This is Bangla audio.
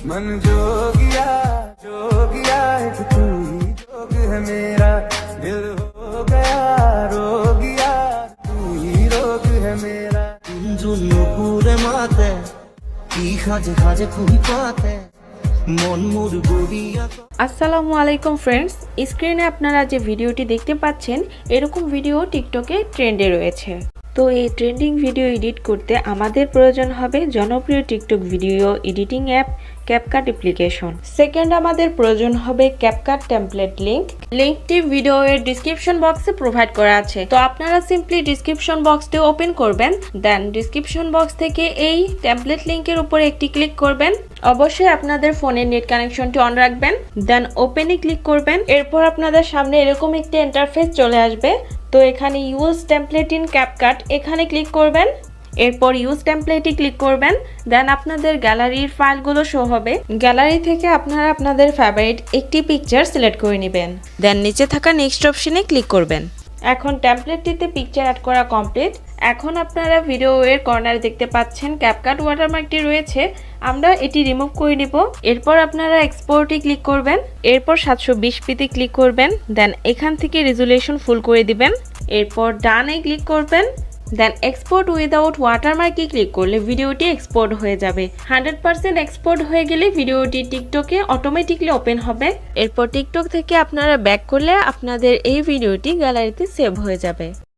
मन जोगिया जोगिया एक तू ही जोग है मेरा दिल हो गया रोगिया तू ही रोग है मेरा पूरे माते की खाजे खाजे खुही पाते মন মোর গড়িয়া। আসসালামু আলাইকুম ফ্রেন্ডস, স্ক্রিনে আপনারা যে ভিডিওটি দেখতে পাচ্ছেন এরকম ভিডিও টিকটকে ট্রেন্ডে রয়েছে। তো এই ট্রেন্ডিং ভিডিও এডিট করতে আমাদের প্রয়োজন হবে জনপ্রিয় TikTok video editing app CapCut application. Second আমাদের প্রয়োজন হবে ক্যাপকাট টেমপ্লেট লিঙ্কটি ভিডিওর ডিসক্রিপশন বক্সে প্রোভাইড করা আছে। তো আপনারা সিম্পলি ডিসক্রিপশন বক্সটি ওপেন করবেন, দেন ডিসক্রিপশন বক্স থেকে এই টেমপ্লেট লিঙ্কের উপরে একটি ক্লিক করবেন। অবশ্যই আপনাদের ফোনের নেট কানেকশনটি অন রাখবেন, দেন ওপেনে ক্লিক করবেন। এরপর আপনাদের সামনে এরকম একটি ইন্টারফেস চলে আসবে। তো এখানে ইউজ টেমপ্লেট ইন ক্যাপকাট এখানে ক্লিক করবেন। এরপর ইউজ টেমপ্লেটে ক্লিক করবেন, দেন আপনাদের গ্যালারির ফাইলগুলো শো হবে। গ্যালারি থেকে আপনারা আপনাদের ফেভারিট একটি পিকচার সিলেক্ট করে নেবেন, দেন নিচে থাকা নেক্সট অপশনে ক্লিক করবেন। এখন টেমপ্লেটটিতে পিকচার অ্যাড করা কমপ্লিট। এখন আপনারা ভিডিওর কর্নারে দেখতে পাচ্ছেন ক্যাপকাট ওয়াটারমার্কটি রয়েছে, আমরা এটি রিমুভ করে নিব। এরপর আপনারা এক্সপোর্টে ক্লিক করবেন, এরপর 720pতে ক্লিক করবেন, দেন এখান থেকে রেজুলেশন ফুল করে দিবেন। এরপর ডানে ক্লিক করবেন, দেন এক্সপোর্ট উইদাউট ওয়াটারমার্কে ক্লিক করলে ভিডিওটি এক্সপোর্ট হয়ে যাবে। 100% এক্সপোর্ট হয়ে গেলে ভিডিওটি টিকটকে অটোমেটিকলি ওপেন হবে। এরপর টিকটক থেকে আপনারা ব্যাক করলে আপনাদের এই ভিডিওটি গ্যালারিতে সেভ হয়ে যাবে।